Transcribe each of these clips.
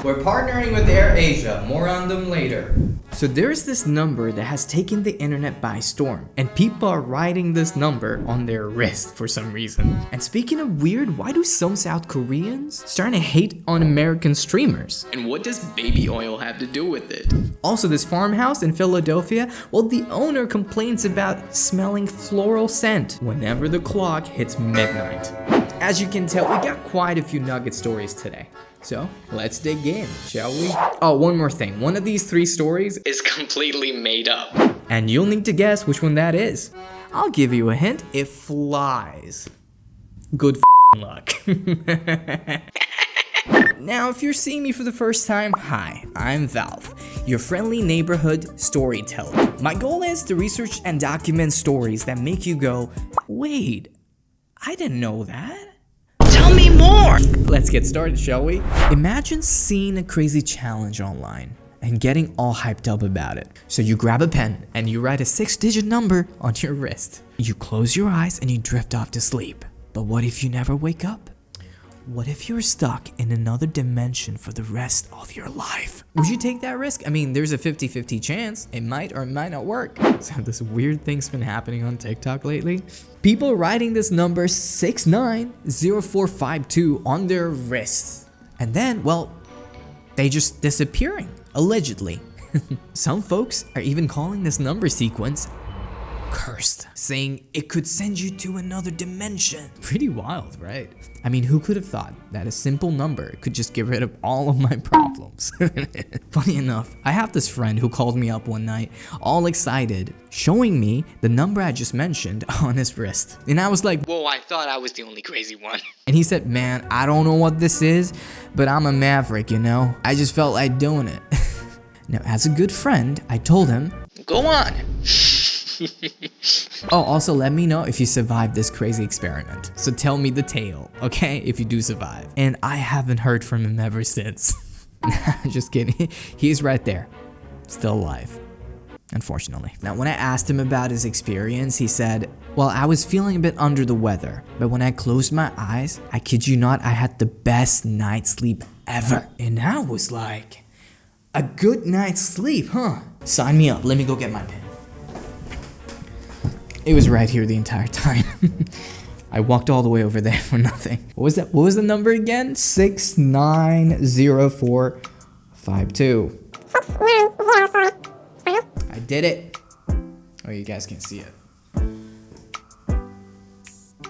We're partnering with AirAsia, more on them later. So there's this number that has taken the internet by storm, and people are writing this number on their wrist for some reason. And speaking of weird, why do some South Koreans starting to hate on American streamers? And what does baby oil have to do with it? Also, this farmhouse in Philadelphia, well, the owner complains about smelling floral scent whenever the clock hits midnight. As you can tell, we got quite a few Nugget stories today. So let's dig in, shall we? Oh, one more thing. One of these 3 stories is completely made up. And you'll need to guess which one that is. I'll give you a hint. It flies. Good luck. Now, if you're seeing me for the first time, hi, I'm Valf, your friendly neighborhood storyteller. My goal is to research and document stories that make you go, wait, I didn't know that. Tell me more! Let's get started, shall we? Imagine seeing a crazy challenge online and getting all hyped up about it. So you grab a pen and you write a 6-digit number on your wrist. You close your eyes and you drift off to sleep. But what if you never wake up? What if you're stuck in another dimension for the rest of your life? Would you take that risk? I mean, there's a 50-50 chance. It might or might not work. So this weird thing's been happening on TikTok lately. People writing this number 690452 on their wrists. And then, well, they just disappearing, allegedly. Some folks are even calling this number sequence cursed, saying it could send you to another dimension. Pretty wild, right? I mean, who could have thought that a simple number could just get rid of all of my problems? Funny enough, I have this friend who called me up one night, all excited, showing me the number I just mentioned on his wrist. And I was like, whoa, I thought I was the only crazy one. And he said, man, I don't know what this is, but I'm a maverick, you know? I just felt like doing it. Now, as a good friend, I told him, go on. Oh, also let me know if you survived this crazy experiment. So tell me the tale, okay? If you do survive. And I haven't heard from him ever since. Just kidding. He's right there. Still alive. Unfortunately. Now, when I asked him about his experience, he said, well, I was feeling a bit under the weather, but when I closed my eyes, I kid you not, I had the best night's sleep ever. And I was like, a good night's sleep, huh? Sign me up. Let me go get my pen. It was right here the entire time. I walked all the way over there for nothing. What was that? What was the number again? 690452. I did it. Oh, you guys can see it. Do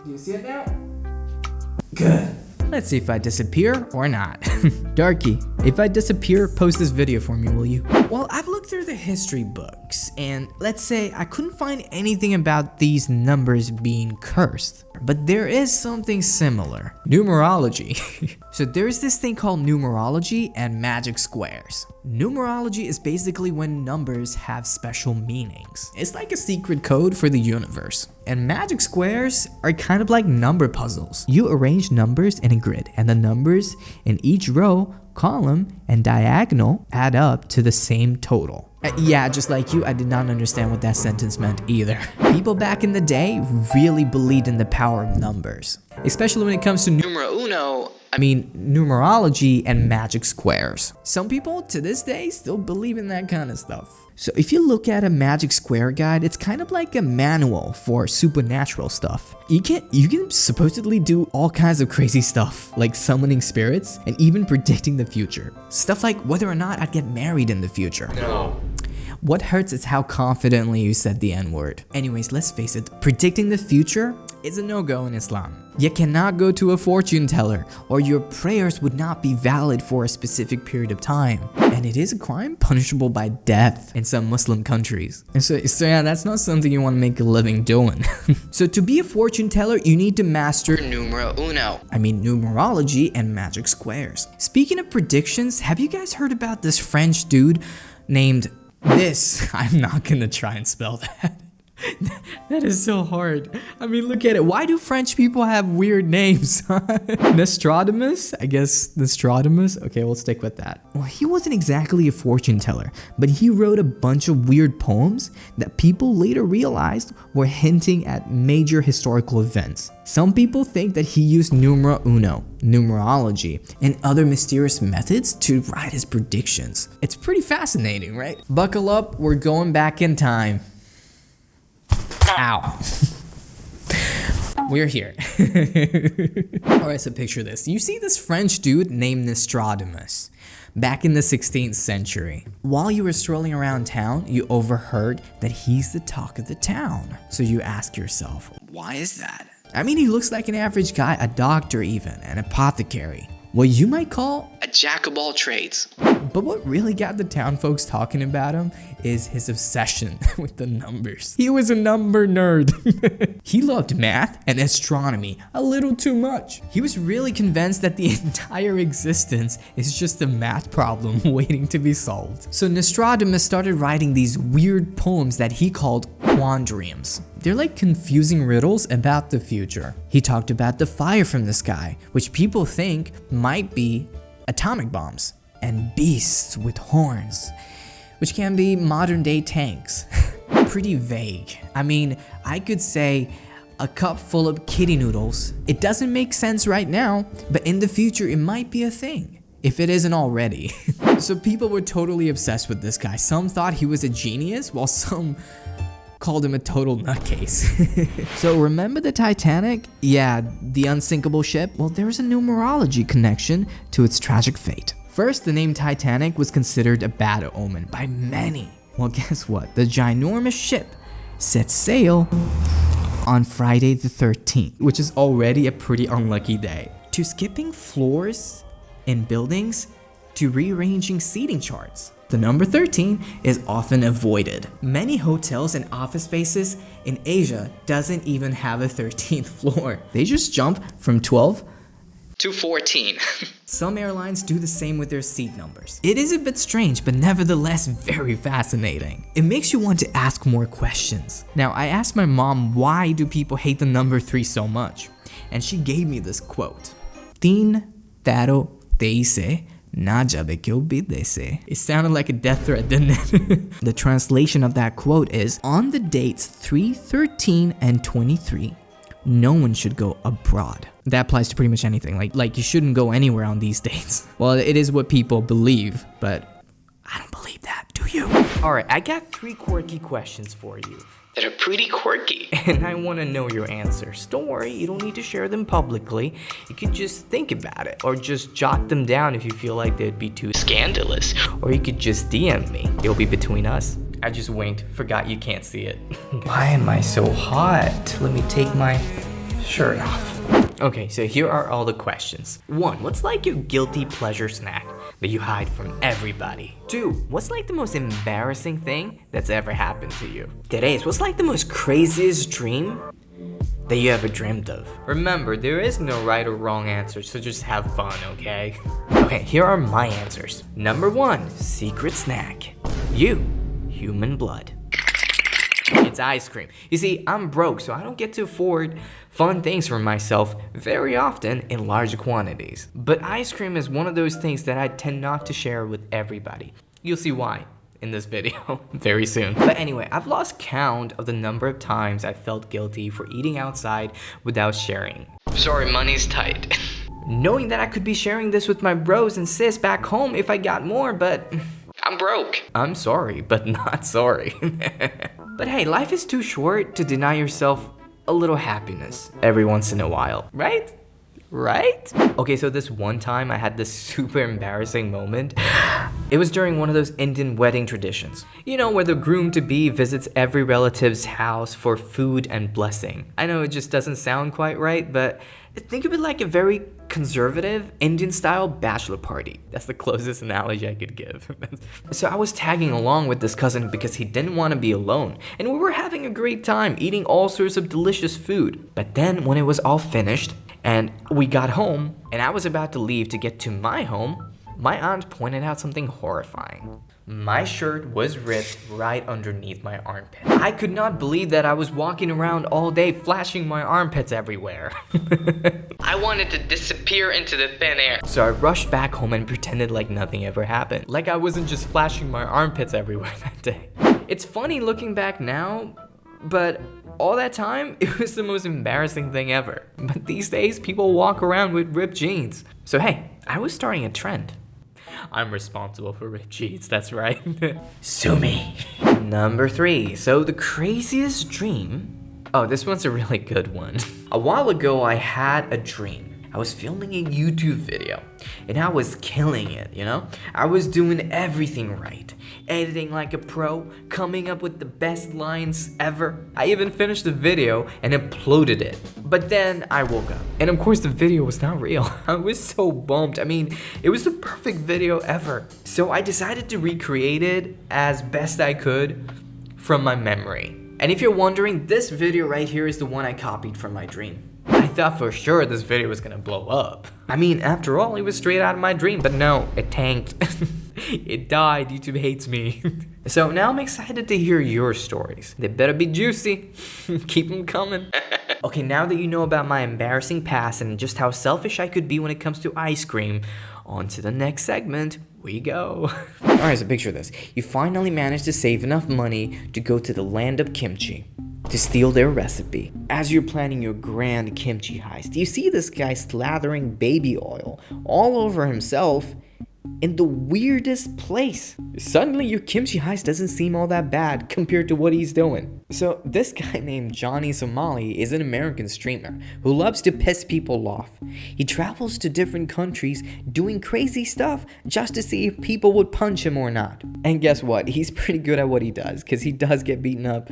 you see it now? Good. Let's see if I disappear or not. Darky, if I disappear, post this video for me, will you? Well, I've looked through the history books, and let's say I couldn't find anything about these numbers being cursed. But there is something similar. Numerology. So there's this thing called numerology and magic squares. Numerology is basically when numbers have special meanings. It's like a secret code for the universe. And magic squares are kind of like number puzzles. You arrange numbers in a grid, and the numbers in each row, column, and diagonal add up to the same total. Yeah, just like you, I did not understand what that sentence meant either. People back in the day really believed in the power of numbers, especially when it comes to numerology and magic squares. Some people to this day still believe in that kind of stuff. So if you look at a magic square guide, it's kind of like a manual for supernatural stuff. You can supposedly do all kinds of crazy stuff, like summoning spirits and even predicting the future. Stuff like whether or not I'd get married in the future. No. What hurts is how confidently you said the N-word. Anyways, let's face it, predicting the future is a no-go in Islam. You cannot go to a fortune teller, or your prayers would not be valid for a specific period of time. And it is a crime punishable by death in some Muslim countries. And so yeah, that's not something you want to make a living doing. So to be a fortune teller, you need to master numerology and magic squares. Speaking of predictions, have you guys heard about this French dude named this? I'm not gonna try and spell that. That is so hard. I mean, look at it. Why do French people have weird names? Nostradamus? I guess Nostradamus? Okay, we'll stick with that. Well, he wasn't exactly a fortune teller, but he wrote a bunch of weird poems that people later realized were hinting at major historical events. Some people think that he used numero uno, numerology, and other mysterious methods to write his predictions. It's pretty fascinating, right? Buckle up, we're going back in time. Ow. We're here. Alright, so picture this. You see this French dude named Nostradamus back in the 16th century. While you were strolling around town, you overheard that he's the talk of the town. So you ask yourself, why is that? I mean, he looks like an average guy, a doctor even, an apothecary. What you might call a jack of all trades. But what really got the town folks talking about him is his obsession with the numbers. He was a number nerd. He loved math and astronomy a little too much. He was really convinced that the entire existence is just a math problem waiting to be solved. So Nostradamus started writing these weird poems that he called quandriums. They're like confusing riddles about the future. He talked about the fire from the sky, which people think might be atomic bombs, and beasts with horns, which can be modern day tanks. Pretty vague. I mean, I could say a cup full of kitty noodles. It doesn't make sense right now, but in the future it might be a thing, if it isn't already. So people were totally obsessed with this guy. Some thought he was a genius, while some called him a total nutcase. So remember the Titanic? Yeah, the unsinkable ship? Well, there's a numerology connection to its tragic fate. First, the name Titanic was considered a bad omen by many. Well, guess what? The ginormous ship set sail on Friday the 13th, which is already a pretty unlucky day. To skipping floors in buildings, to rearranging seating charts. The number 13 is often avoided. Many hotels and office spaces in Asia doesn't even have a 13th floor. They just jump from 12 to 14. Some airlines do the same with their seat numbers. It is a bit strange, but nevertheless very fascinating. It makes you want to ask more questions. Now, I asked my mom, why do people hate the number 3 so much? And she gave me this quote. Tin taro teise. It sounded like a death threat, didn't it? The translation of that quote is, on the dates 3, 13, and 23, no one should go abroad. That applies to pretty much anything. Like you shouldn't go anywhere on these dates. Well, it is what people believe, but I don't believe that, do you? Alright, I got 3 quirky questions for you that are pretty quirky, and I want to know your answers. Don't worry, you don't need to share them publicly. You could just think about it, or just jot them down if you feel like they'd be too scandalous, or you could just DM me. It'll be between us. I just winked, forgot you can't see it. Why am I so hot? Let me take my shirt off. Okay, so here are all the questions. 1, what's like your guilty pleasure snack that you hide from everybody? 2, what's like the most embarrassing thing that's ever happened to you? 3, what's like the most craziest dream that you ever dreamed of? Remember, there is no right or wrong answer, so just have fun, okay? Okay, here are my answers. Number 1, secret snack. You, human blood. It's ice cream. You see, I'm broke, so I don't get to afford fun things for myself very often in large quantities. But ice cream is one of those things that I tend not to share with everybody. You'll see why in this video very soon. But anyway, I've lost count of the number of times I felt guilty for eating outside without sharing. Sorry, money's tight. Knowing that I could be sharing this with my bros and sis back home if I got more, but I'm broke. I'm sorry, but not sorry. But hey, life is too short to deny yourself a little happiness every once in a while, right? Right? Okay, so this one time I had this super embarrassing moment. It was during one of those Indian wedding traditions. You know, where the groom-to-be visits every relative's house for food and blessing. I know it just doesn't sound quite right, but think of it like a very conservative Indian-style bachelor party. That's the closest analogy I could give. So I was tagging along with this cousin because he didn't want to be alone, and we were having a great time eating all sorts of delicious food. But then when it was all finished, and we got home, and I was about to leave to get to my home, my aunt pointed out something horrifying. My shirt was ripped right underneath my armpit. I could not believe that I was walking around all day flashing my armpits everywhere. I wanted to disappear into the thin air. So I rushed back home and pretended like nothing ever happened. Like I wasn't just flashing my armpits everywhere that day. It's funny looking back now, but all that time, it was the most embarrassing thing ever. But these days, people walk around with ripped jeans. So hey, I was starting a trend. I'm responsible for ripped jeans, that's right. Sue me. Number 3, so the craziest dream. Oh, this one's a really good one. A while ago, I had a dream. I was filming a YouTube video and I was killing it, you know? I was doing everything right. Editing like a pro, coming up with the best lines ever. I even finished the video and uploaded it. But then I woke up. And of course the video was not real. I was so bummed. I mean, it was the perfect video ever. So I decided to recreate it as best I could from my memory. And if you're wondering, this video right here is the one I copied from my dream. I thought for sure this video was gonna blow up. I mean, after all, it was straight out of my dream, but no, it tanked. It died, YouTube hates me. So now I'm excited to hear your stories. They better be juicy. Keep them coming. Okay, now that you know about my embarrassing past and just how selfish I could be when it comes to ice cream, on to the next segment we go. Alright, so picture this. You finally managed to save enough money to go to the land of kimchi, to steal their recipe. As you're planning your grand kimchi heist, you see this guy slathering baby oil all over himself in the weirdest place. Suddenly your kimchi heist doesn't seem all that bad compared to what he's doing. So this guy named Johnny Somali is an American streamer who loves to piss people off. He travels to different countries doing crazy stuff just to see if people would punch him or not. And guess what? He's pretty good at what he does, because he does get beaten up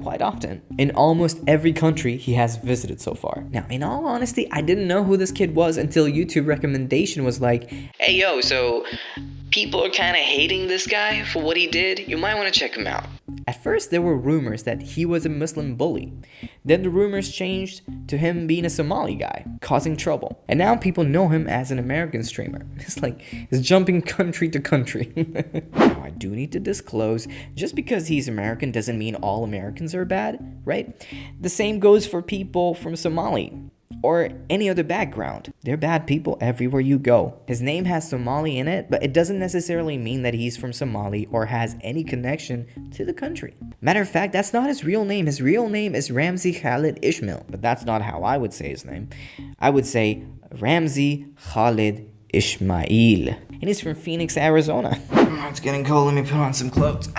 quite often in almost every country he has visited so far. Now, in all honesty, I didn't know who this kid was until YouTube recommendation was like, hey yo, so people are kind of hating this guy for what he did. You might want to check him out. At first, there were rumors that he was a Muslim bully. Then the rumors changed to him being a Somali guy, causing trouble. And now people know him as an American streamer. It's like he's jumping country to country. Now, I do need to disclose, just because he's American doesn't mean all Americans are bad, right? The same goes for people from Somali or any other background. They're bad people everywhere you go. His name has Somali in it, but it doesn't necessarily mean that he's from Somali or has any connection to the country. Matter of fact, that's not his real name. His real name is Ramzi Khalid Ishmael, but that's not how I would say his name. I would say Ramzi Khalid Ishmael. And he's from Phoenix, Arizona. It's getting cold, let me put on some clothes.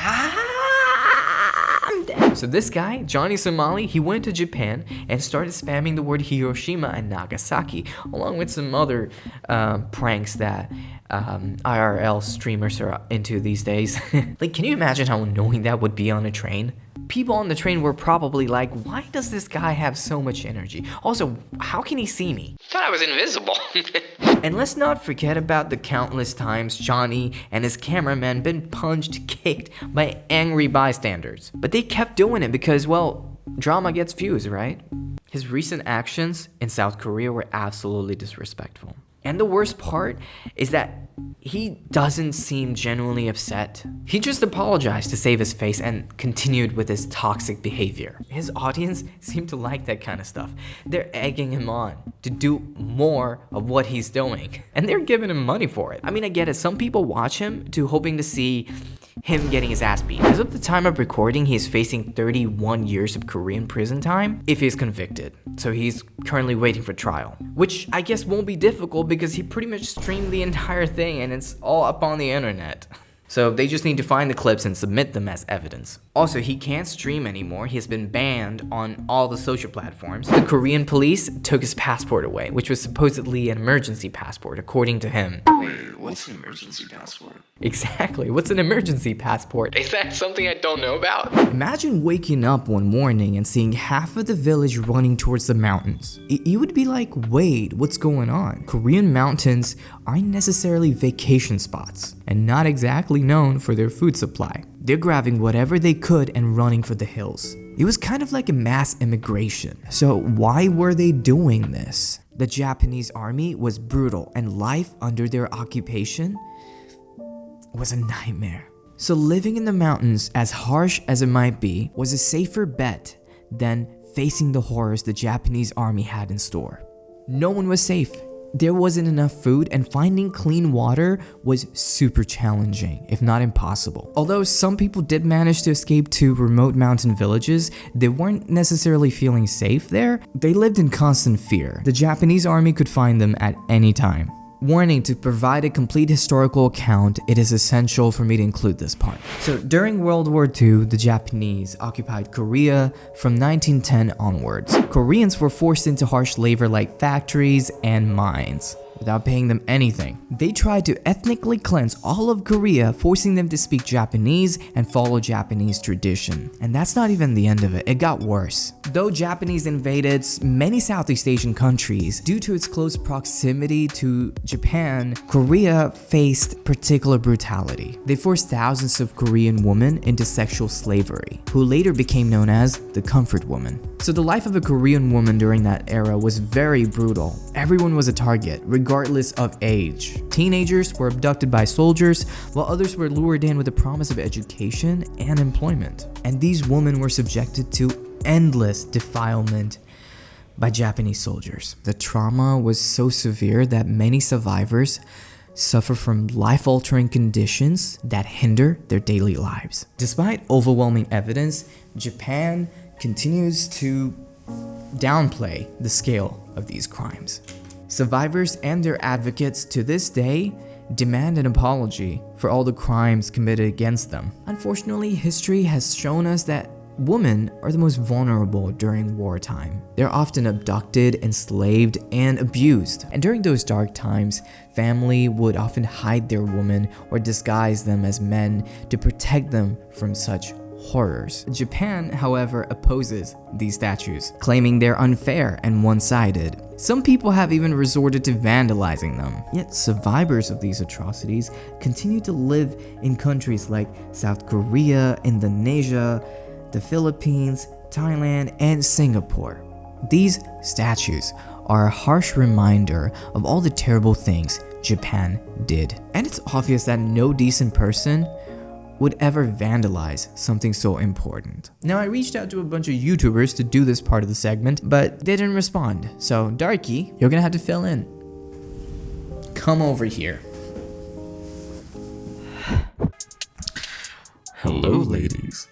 So this guy, Johnny Somali, he went to Japan and started spamming the word Hiroshima and Nagasaki, along with some other pranks that IRL streamers are into these days. Like, can you imagine how annoying that would be on a train? People on the train were probably like, why does this guy have so much energy? Also, how can he see me? Thought I was invisible. And let's not forget about the countless times Johnny and his cameraman been punched, kicked by angry bystanders. But they kept doing it because, well, drama gets views, right? His recent actions in South Korea were absolutely disrespectful. And the worst part is that he doesn't seem genuinely upset. He just apologized to save his face and continued with his toxic behavior. His audience seemed to like that kind of stuff. They're egging him on to do more of what he's doing. And they're giving him money for it. I mean, I get it. Some people watch him hoping to see him getting his ass beat. As of the time of recording, he is facing 31 years of Korean prison time if he's convicted. So he's currently waiting for trial, which I guess won't be difficult because he pretty much streamed the entire thing and it's all up on the internet. So they just need to find the clips and submit them as evidence. Also, he can't stream anymore. He has been banned on all the social platforms. The Korean police took his passport away, which was supposedly an emergency passport, according to him. Wait, what's an emergency passport? Exactly, what's an emergency passport? Is that something I don't know about? Imagine waking up one morning and seeing half of the village running towards the mountains. You would be like, wait, what's going on? Korean mountains aren't necessarily vacation spots, and not exactly known for their food supply. They're grabbing whatever they could and running for the hills. It was kind of like a mass immigration. So why were they doing this? The Japanese army was brutal and life under their occupation was a nightmare. So living in the mountains, as harsh as it might be, was a safer bet than facing the horrors the Japanese army had in store. No one was safe. There wasn't enough food, and finding clean water was super challenging, if not impossible. Although some people did manage to escape to remote mountain villages, they weren't necessarily feeling safe there. They lived in constant fear. The Japanese army could find them at any time. Warning, to provide a complete historical account, it is essential for me to include this part. So during World War II, the Japanese occupied Korea from 1910 onwards. Koreans were forced into harsh labor like factories and mines, without paying them anything. They tried to ethnically cleanse all of Korea, forcing them to speak Japanese and follow Japanese tradition. And that's not even the end of it, it got worse. Though Japanese invaded many Southeast Asian countries, due to its close proximity to Japan, Korea faced particular brutality. They forced thousands of Korean women into sexual slavery, who later became known as the comfort woman. So the life of a Korean woman during that era was very brutal. Everyone was a target, regardless of age. Teenagers were abducted by soldiers, while others were lured in with the promise of education and employment. And these women were subjected to endless defilement by Japanese soldiers. The trauma was so severe that many survivors suffer from life-altering conditions that hinder their daily lives. Despite overwhelming evidence, Japan continues to downplay the scale of these crimes. Survivors and their advocates to this day demand an apology for all the crimes committed against them. Unfortunately, history has shown us that women are the most vulnerable during wartime. They're often abducted, enslaved, and abused. And during those dark times, family would often hide their women or disguise them as men to protect them from such horrors. Japan, however, opposes these statues, claiming they're unfair and one-sided. Some people have even resorted to vandalizing them. Yet survivors of these atrocities continue to live in countries like South Korea, Indonesia, the Philippines, Thailand, and Singapore. These statues are a harsh reminder of all the terrible things Japan did. And it's obvious that no decent person would ever vandalize something so important. Now, I reached out to a bunch of YouTubers to do this part of the segment, but they didn't respond. So, Darky, you're gonna have to fill in. Come over here. Hello, ladies.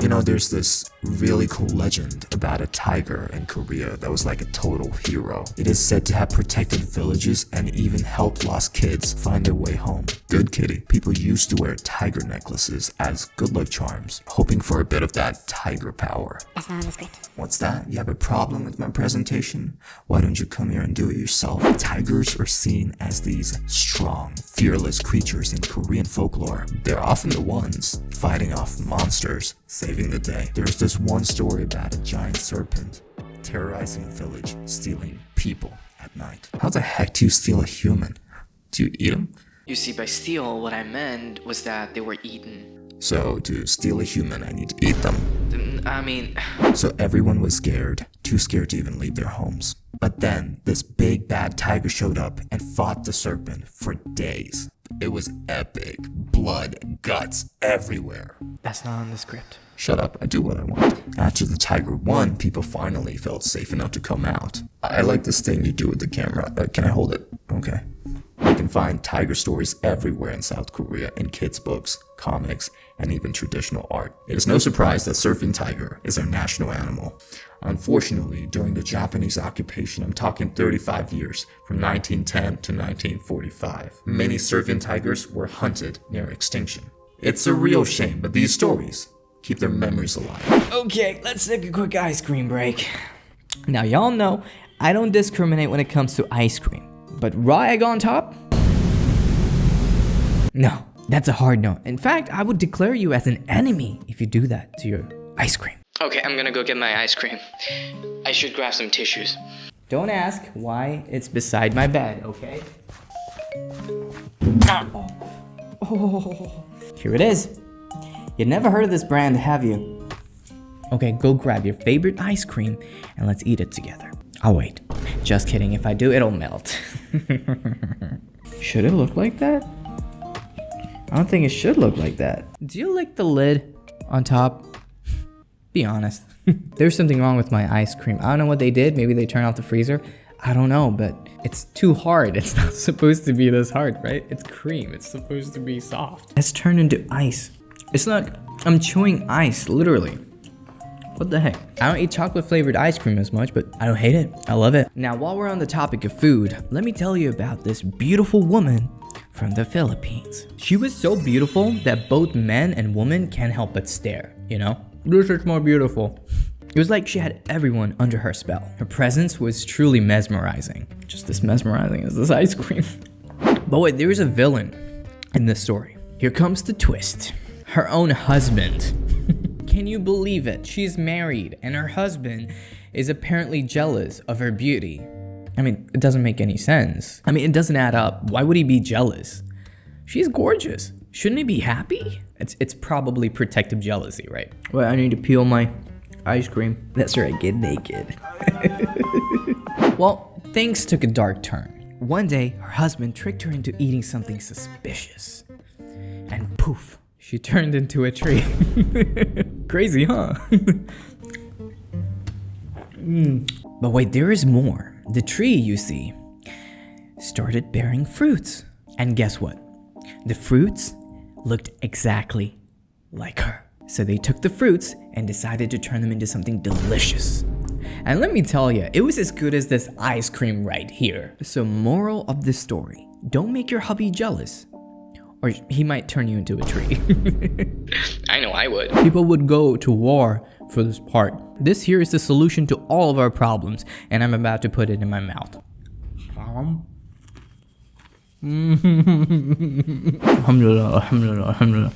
You know, there's this really cool legend about a tiger in Korea that was like a total hero. It is said to have protected villages and even helped lost kids find their way home. Good kitty. People used to wear tiger necklaces as good luck charms, hoping for a bit of that tiger power. That's not on the script. What's that? You have a problem with my presentation? Why don't you come here and do it yourself? Tigers are seen as these strong, fearless creatures in Korean folklore. They're often the ones fighting off monsters, saving the day. There's this one story about a giant serpent terrorizing a village, stealing people at night. How the heck do you steal a human? Do you eat them? You see, by steal, what I meant was that they were eaten. So, to steal a human, I need to eat them. I mean... So everyone was scared, too scared to even leave their homes. But then, this big bad tiger showed up and fought the serpent for days. It was epic. Blood, guts, everywhere. That's not on the script. Shut up, I do what I want. After the tiger won, people finally felt safe enough to come out. I like this thing you do with the camera. Can I hold it? Okay. You can find tiger stories everywhere in South Korea, in kids' books, comics, and even traditional art. It is no surprise that surfing tiger is our national animal. Unfortunately, during the Japanese occupation, I'm talking 35 years, from 1910 to 1945, many surfing tigers were hunted near extinction. It's a real shame, but these stories keep their memories alive. Okay, let's take a quick ice cream break. Now, y'all know I don't discriminate when it comes to ice cream. But raw egg on top? No, that's a hard no. In fact, I would declare you as an enemy if you do that to your ice cream. Okay, I'm gonna go get my ice cream. I should grab some tissues. Don't ask why it's beside my bed, okay? Oh, here it is. You never heard of this brand, have you? Okay, go grab your favorite ice cream and let's eat it together. I'll wait. Just kidding, if I do, it'll melt. Should it look like that? I don't think it should look like that. Do you like the lid on top? Be honest. There's something wrong with my ice cream. I don't know what they did. Maybe they turned off the freezer. I don't know, but it's too hard. It's not supposed to be this hard, right? It's cream. It's supposed to be soft. It's turned into ice. It's not, I'm chewing ice, literally. What the heck? I don't eat chocolate flavored ice cream as much, but I don't hate it. I love it. Now, while we're on the topic of food, let me tell you about this beautiful woman from the Philippines. She was so beautiful that both men and women can't help but stare, you know? This is more beautiful. It was like she had everyone under her spell. Her presence was truly mesmerizing. Just as mesmerizing as this ice cream. But wait, there is a villain in this story. Here comes the twist. Her own husband. Can you believe it? She's married and her husband is apparently jealous of her beauty. I mean, it doesn't make any sense. I mean, it doesn't add up. Why would he be jealous? She's gorgeous. Shouldn't he be happy? It's probably protective jealousy, right? Well, I need to peel my ice cream. That's right, get naked. Well, things took a dark turn. One day, her husband tricked her into eating something suspicious. And poof, she turned into a tree. Crazy, huh? But wait, there is more. The tree, you see, started bearing fruits. And guess what? The fruits looked exactly like her. So they took the fruits and decided to turn them into something delicious. And let me tell you, it was as good as this ice cream right here. So moral of the story, don't make your hubby jealous, or he might turn you into a tree. I know I would. People would go to war for this part. This here is the solution to all of our problems, and I'm about to put it in my mouth. Alhamdulillah, alhamdulillah, alhamdulillah.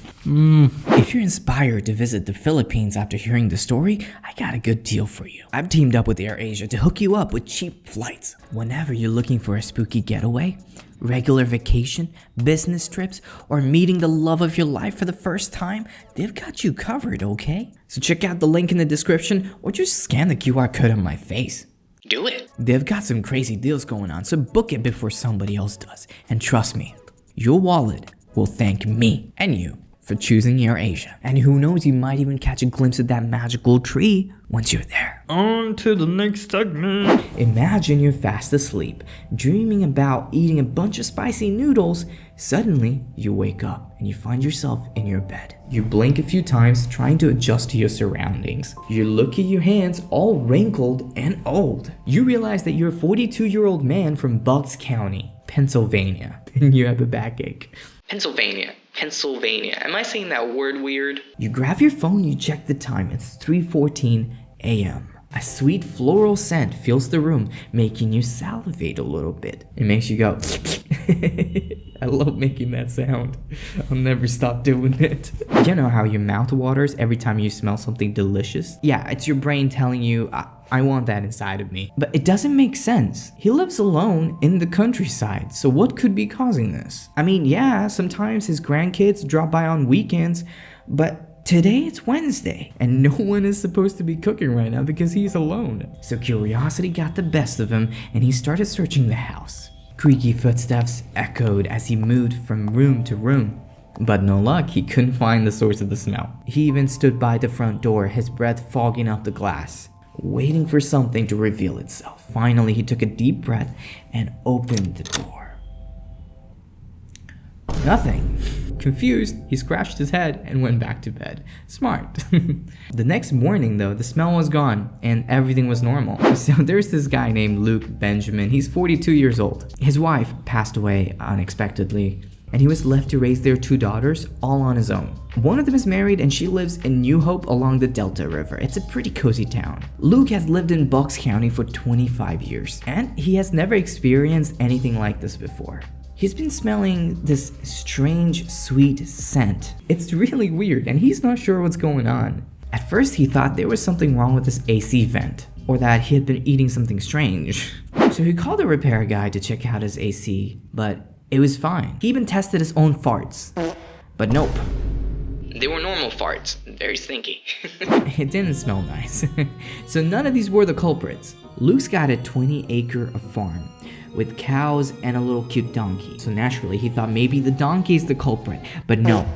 If you're inspired to visit the Philippines after hearing the story, I got a good deal for you. I've teamed up with AirAsia to hook you up with cheap flights. Whenever you're looking for a spooky getaway, regular vacation, business trips, or meeting the love of your life for the first time, they've got you covered, okay? So check out the link in the description or just scan the QR code on my face. Do it. They've got some crazy deals going on, so book it before somebody else does. And trust me, your wallet will thank me and you for choosing AirAsia. And who knows, you might even catch a glimpse of that magical tree once you're there. On to the next segment. Imagine you're fast asleep, dreaming about eating a bunch of spicy noodles. Suddenly, you wake up and you find yourself in your bed. You blink a few times, trying to adjust to your surroundings. You look at your hands, all wrinkled and old. You realize that you're a 42-year-old man from Bucks County, Pennsylvania, and you have a backache. Pennsylvania. Am I saying that word weird? You grab your phone, you check the time. It's 3:14 a.m. A sweet floral scent fills the room, making you salivate a little bit. It makes you go, I love making that sound. I'll never stop doing it. You know how your mouth waters every time you smell something delicious? Yeah, it's your brain telling you, I want that inside of me. But it doesn't make sense. He lives alone in the countryside, so what could be causing this? I mean, yeah, sometimes his grandkids drop by on weekends, but today it's Wednesday, and no one is supposed to be cooking right now because he's alone. So curiosity got the best of him, and he started searching the house. Creaky footsteps echoed as he moved from room to room. But no luck, he couldn't find the source of the smell. He even stood by the front door, his breath fogging up the glass, waiting for something to reveal itself. Finally, he took a deep breath and opened the door. Nothing. Confused, he scratched his head and went back to bed. Smart. The next morning though, the smell was gone and everything was normal. So there's this guy named Luke Benjamin. He's 42 years old. His wife passed away unexpectedly, and he was left to raise their 2 daughters all on his own. One of them is married and she lives in New Hope along the Delta River. It's a pretty cozy town. Luke has lived in Bucks County for 25 years and he has never experienced anything like this before. He's been smelling this strange, sweet scent. It's really weird and he's not sure what's going on. At first he thought there was something wrong with his AC vent or that he had been eating something strange. So he called a repair guy to check out his AC, but it was fine. He even tested his own farts, but nope. They were normal farts, very stinky. It didn't smell nice. So none of these were the culprits. Luke's got a 20-acre farm with cows and a little cute donkey. So naturally, he thought maybe the donkey's the culprit, but no.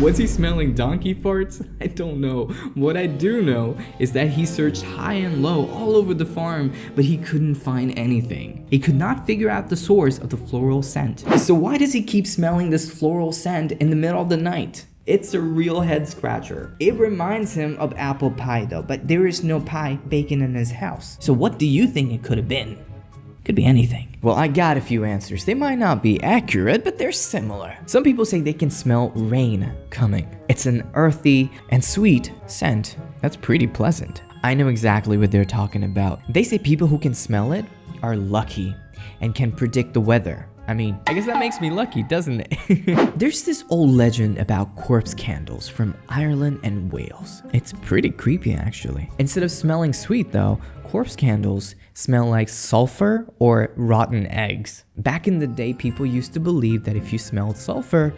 Was he smelling donkey farts? I don't know. What I do know is that he searched high and low all over the farm, but he couldn't find anything. He could not figure out the source of the floral scent. So why does he keep smelling this floral scent in the middle of the night? It's a real head scratcher. It reminds him of apple pie though, but there is no pie baking in his house. So what do you think it could have been? Could be anything. Well, I got a few answers. They might not be accurate, but they're similar. Some people say they can smell rain coming. It's an earthy and sweet scent. That's pretty pleasant. I know exactly what they're talking about. They say people who can smell it are lucky and can predict the weather. I mean, I guess that makes me lucky, doesn't it? There's this old legend about corpse candles from Ireland and Wales. It's pretty creepy, actually. Instead of smelling sweet, though, corpse candles smell like sulfur or rotten eggs. Back in the day, people used to believe that if you smelled sulfur,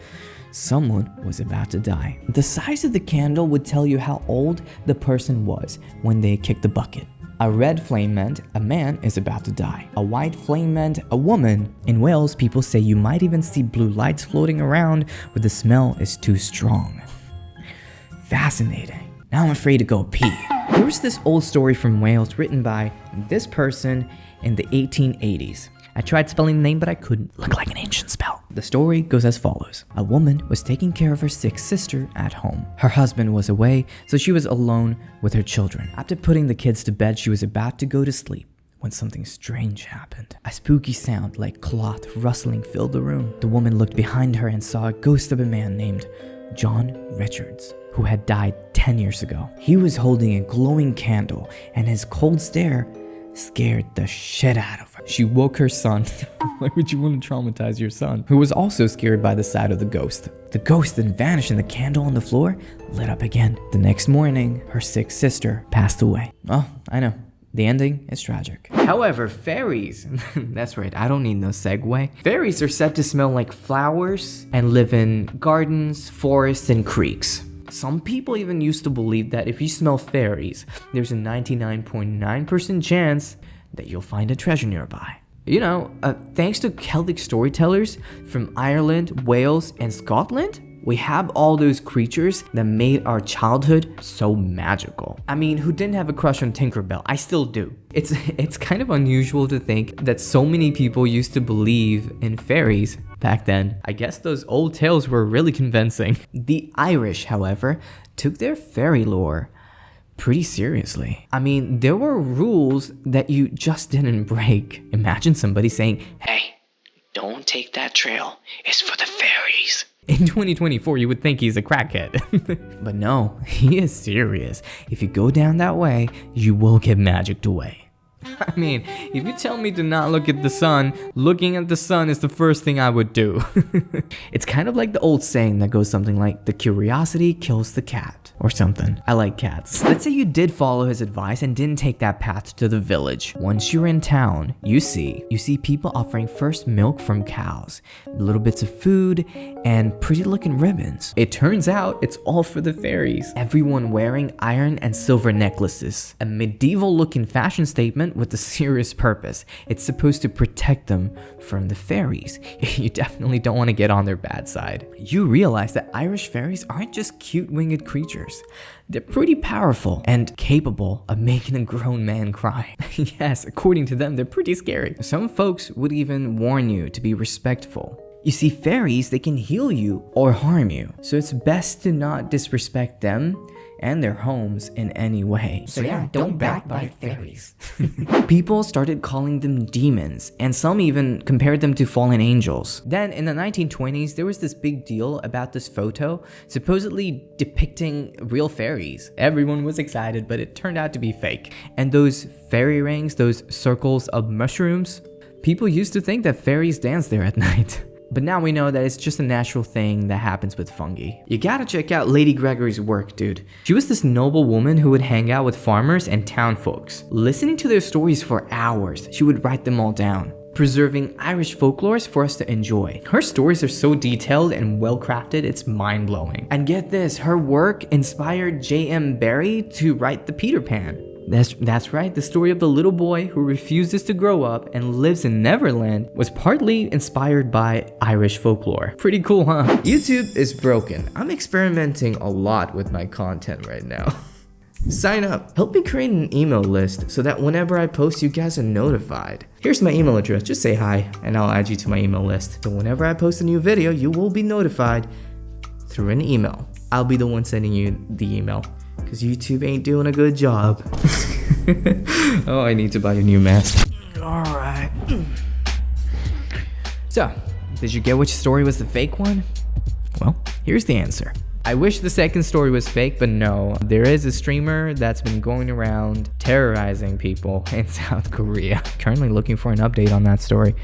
someone was about to die. The size of the candle would tell you how old the person was when they kicked the bucket. A red flame meant a man is about to die. A white flame meant a woman. In Wales, people say you might even see blue lights floating around where the smell is too strong. Fascinating. Now I'm afraid to go pee. There was this old story from Wales written by this person in the 1880s. I tried spelling the name, but I couldn't. Looked like an ancient spell. The story goes as follows. A woman was taking care of her sick sister at home. Her husband was away, so she was alone with her children. After putting the kids to bed, she was about to go to sleep when something strange happened. A spooky sound like cloth rustling filled the room. The woman looked behind her and saw a ghost of a man named John Richards, who had died 10 years ago. He was holding a glowing candle, and his cold stare scared the shit out of her. She woke her son. Why would you want to traumatize your son? Who was also scared by the sight of the ghost. The ghost then vanished and the candle on the floor lit up again. The next morning, her sick sister passed away. Oh, I know. The ending is tragic. However, fairies, that's right, I don't need no segue. Fairies are said to smell like flowers and live in gardens, forests, and creeks. Some people even used to believe that if you smell fairies, there's a 99.9% chance that you'll find a treasure nearby. You know, thanks to Celtic storytellers from Ireland, Wales, and Scotland, we have all those creatures that made our childhood so magical. I mean, who didn't have a crush on Tinkerbell? I still do. It's kind of unusual to think that so many people used to believe in fairies back then. I guess those old tales were really convincing. The Irish, however, took their fairy lore pretty seriously. I mean, there were rules that you just didn't break. Imagine somebody saying, Hey, don't take that trail. It's for the fairies. In 2024, you would think he's a crackhead. But no, he is serious. If you go down that way, you will get magicked away. I mean, if you tell me to not look at the sun, looking at the sun is the first thing I would do. It's kind of like the old saying that goes something like, the curiosity kills the cat, or something. I like cats. Let's say you did follow his advice and didn't take that path to the village. Once you're in town, you see people offering first milk from cows, little bits of food, and pretty looking ribbons. It turns out it's all for the fairies. Everyone wearing iron and silver necklaces. A medieval looking fashion statement with a serious purpose. It's supposed to protect them from the fairies. You definitely don't want to get on their bad side. You realize that Irish fairies aren't just cute winged creatures. They're pretty powerful and capable of making a grown man cry. Yes, according to them, they're pretty scary. Some folks would even warn you to be respectful. You see, fairies, they can heal you or harm you. So it's best to not disrespect them and their homes in any way. So yeah, don't backbite fairies. People started calling them demons, and some even compared them to fallen angels. Then in the 1920s, there was this big deal about this photo supposedly depicting real fairies. Everyone was excited, but it turned out to be fake. And those fairy rings, those circles of mushrooms, people used to think that fairies danced there at night. But now we know that it's just a natural thing that happens with fungi. You gotta check out Lady Gregory's work, dude. She was this noble woman who would hang out with farmers and town folks. Listening to their stories for hours, she would write them all down. preserving Irish folklores for us to enjoy. Her stories are so detailed and well crafted, it's mind blowing. And get this, her work inspired J.M. Barrie to write the Peter Pan. That's right, the story of the little boy who refuses to grow up and lives in Neverland was partly inspired by Irish folklore. Pretty cool, huh? YouTube is broken. I'm experimenting a lot with my content right now. Sign up. Help me create an email list so that whenever I post, you guys are notified. Here's my email address. Just say hi and I'll add you to my email list. So whenever I post a new video, you will be notified through an email. I'll be the one sending you the email because YouTube ain't doing a good job. Oh, I need to buy a new mask. All right. So, did you get which story was the fake one? Well, here's the answer. I wish the second story was fake, but no. There is a streamer that's been going around terrorizing people in South Korea. Currently looking for an update on that story.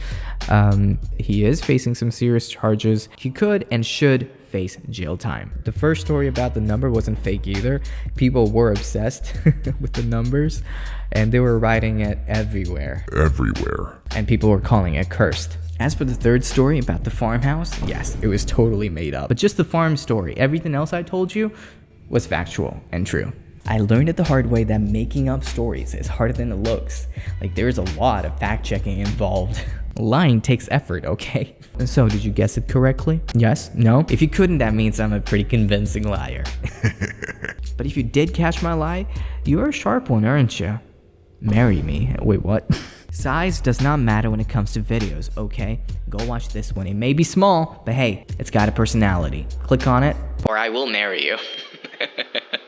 He is facing some serious charges. He could and should face jail time. The first story about the number wasn't fake either. People were obsessed with the numbers and they were writing it everywhere. And people were calling it cursed. As for the third story about the farmhouse, yes, it was totally made up. But just the farm story, everything else I told you was factual and true. I learned it the hard way that making up stories is harder than it looks. Like, there's a lot of fact checking involved. Lying takes effort, okay? So, did you guess it correctly? Yes? No? If you couldn't, that means I'm a pretty convincing liar. But if you did catch my lie, you're a sharp one, aren't you? Marry me. Wait, what? Size does not matter when it comes to videos, okay? Go watch this one. It may be small, but hey, it's got a personality. Click on it. Or I will marry you.